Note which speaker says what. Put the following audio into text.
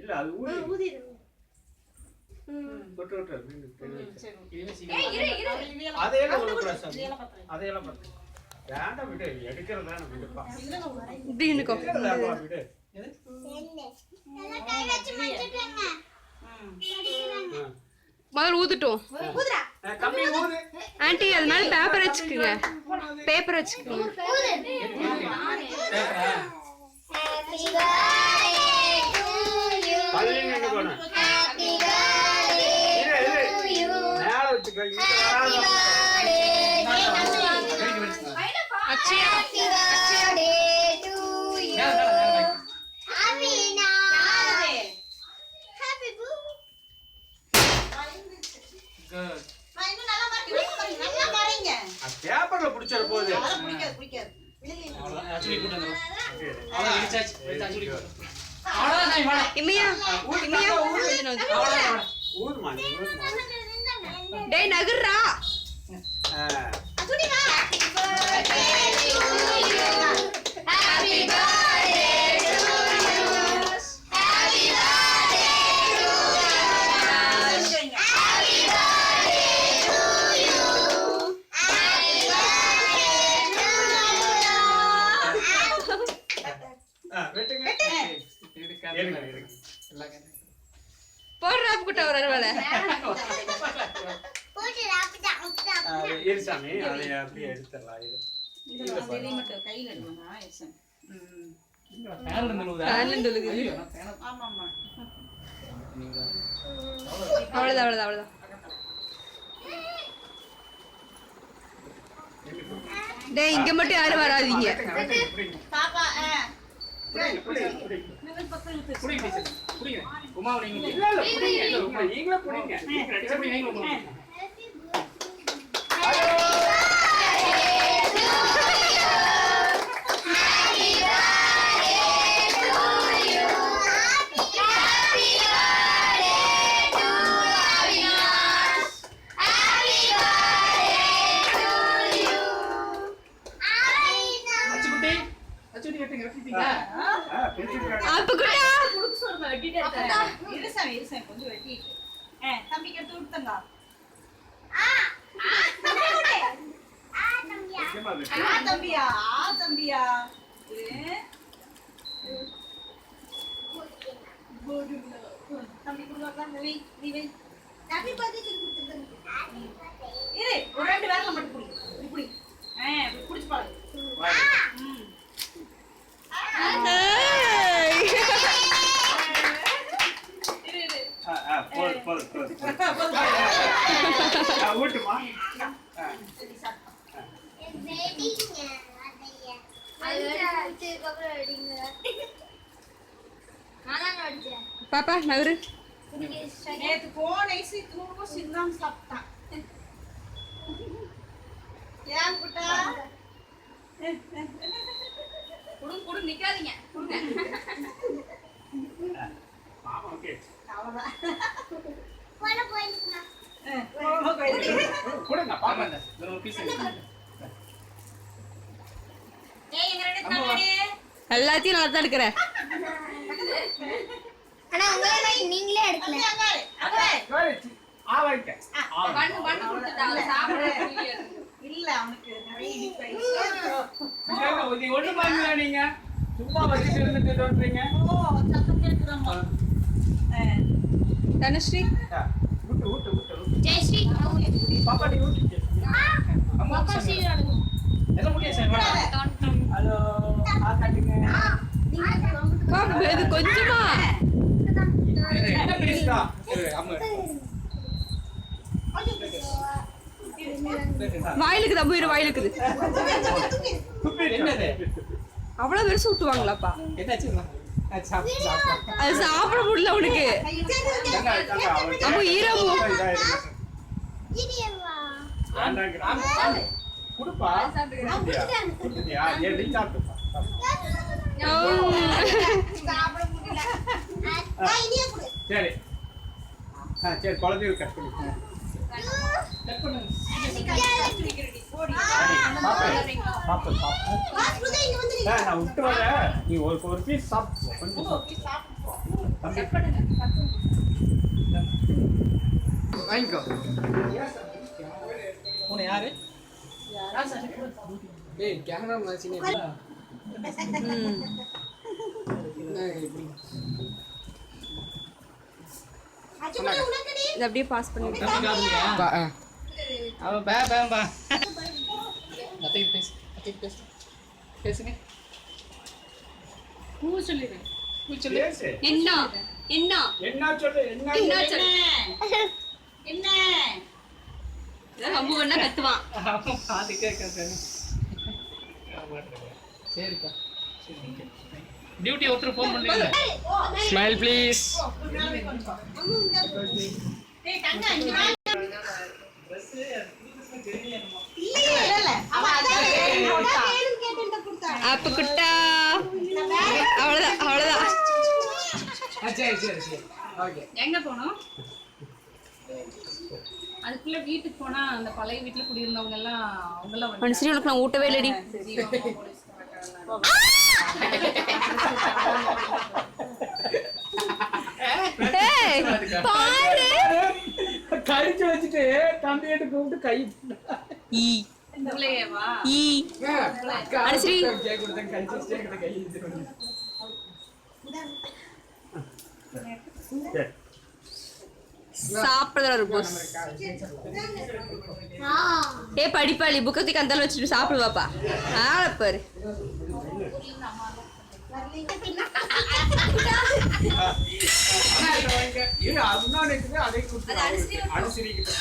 Speaker 1: இல்ல அது ஊதிடு தொட்டு தொட்டு அதையெல்லாம் அதையெல்லாம் பத்து வேண்டாம் விடு எடுக்கிறதா நம்ம விடுப்பா
Speaker 2: தீனுக்கோ
Speaker 1: விடு
Speaker 2: முதல்ல ஊதுட்டோம் ஆண்டி அது மேல பேப்பர் வச்சுக்குங்க பேப்பர் வச்சுக்குங்க
Speaker 1: பேப்பர்ல புடிச்சற போகுது
Speaker 2: டேய் நகர்றா போடுறாப்பு கிட்ட ஒரு அறுவலை
Speaker 1: இருசாமி அதை அப்படியே எடுத்துடலாம்
Speaker 2: அவ்வளவுதான் அவ்வளவுதான் அவ்வளவுதான் டேய் இங்க மட்டும் யாரும் வராதீங்க பாப்பா நகரு
Speaker 3: நேத்து போன் ஐசி தூங்க சின்னம் சாப்பிட்டான் ஏன் குட்டா குடு நிக்காதீங்க
Speaker 1: மாமா ஓகே
Speaker 3: அவ்வளவுதான்
Speaker 1: கொடுங்க பாப்பா ஒரு பீஸ்
Speaker 2: எல்லாத்தையும் நல்லா தான் எடுக்கிறேன்
Speaker 4: ஆனா உங்களே நீங்களே எடுக்கல
Speaker 3: இல்ல அவனுக்கு
Speaker 1: ஒண்ணு பாருங்க நீங்க சும்மா வச்சுட்டு இருந்துட்டு சொல்றீங்க
Speaker 2: தனுஸ்ரீ
Speaker 1: ஊட்டு ஊட்டு ஊட்டு
Speaker 4: ஜெயஸ்ரீ
Speaker 1: பாப்பா நீ ஊட்டு
Speaker 4: பாப்பா சீக்கிரம் எடுங்க
Speaker 1: எல்லாம் முடிய சார் ஹலோ ஆகாட்டுங்க
Speaker 2: பாப்பா இது கொஞ்சமா
Speaker 1: என்ன பிடிச்சா அம்மா
Speaker 2: வாயிலுக்கு தம்பு இரு வாயிலுக்குது
Speaker 1: என்னது
Speaker 2: அவ்வளவு பெருசு விட்டுவாங்களாப்பா
Speaker 1: என்னாச்சுமா
Speaker 2: அது சாப்பிட முடியல உனக்கு அப்போ ஈரமோ
Speaker 1: குடுப்பா குடுத்தியா ஏடி சாப்பிடுப்பா சரி சரி குழந்தைகள் கட் பண்ணி நான் விட்டு வரேன் நீ ஒரு பீஸ் சாப்பிட்டு கொஞ்சம் சாப்பிட்டு
Speaker 5: வாங்கிக்கோ. உன்னை யாரு? ஏய் கேமரா மாச்சினே.
Speaker 2: இது அப்படியே பாஸ் பண்ணி
Speaker 5: அவன் பே பே பா. அத்தை பேசு. அத்தை பேசு. பேசுங்க. பூ சொல்லிடு. பூ சொல்லு.
Speaker 2: என்ன என்ன
Speaker 1: என்ன சொல்லு என்ன
Speaker 2: என்ன சொல்லு
Speaker 3: என்ன
Speaker 2: அம்பு பண்ணா கத்துவான்.
Speaker 5: அவன் பாதி கேட்காது. சரிப்பா. டியூட்டி ஒருத்தர் ஃபோன் பண்ணுங்க. Smile please.
Speaker 3: டேய் தங்க இங்க வா.
Speaker 5: Dress தெரியலையா?
Speaker 3: இல்ல அவ அதான் கேட்டுட்ட குடுத்தா.
Speaker 2: அப்ப குட்டா அவ்வளவுதான் அவ்வளவுதான்.
Speaker 5: சரி சரி சரி. ஓகே.
Speaker 6: எங்க போனோம்? அதுக்குள்ள வீட்டுக்கு போனா அந்த பழைய வீட்டுல குடியிருந்தவங்க எல்லாம் அவங்க எல்லாம்
Speaker 2: மனுஷனே உனக்கு நான் ஊட்டவே இல்லடி. ஏய் பாரு
Speaker 5: கழிச்சு வச்சிட்டு தம்பியிட்ட கூப்பிட்டு கை
Speaker 2: ஈ
Speaker 6: உள்ளேவா?
Speaker 2: ஈ அனுஸ்ரீ
Speaker 5: கை கொடுத்தேன் கழிச்சு வச்சிட்டு கை இது
Speaker 2: சாப்பிடுற ஒரு போஸ். ஏ படிப்பாளி புக்கத்தி கந்தால வச்சுட்டு சாப்பிடு பாப்பா. ஆள பாரு.
Speaker 1: இது அதுதான் அதை கொடுத்து அனுசரிக்கிட்டு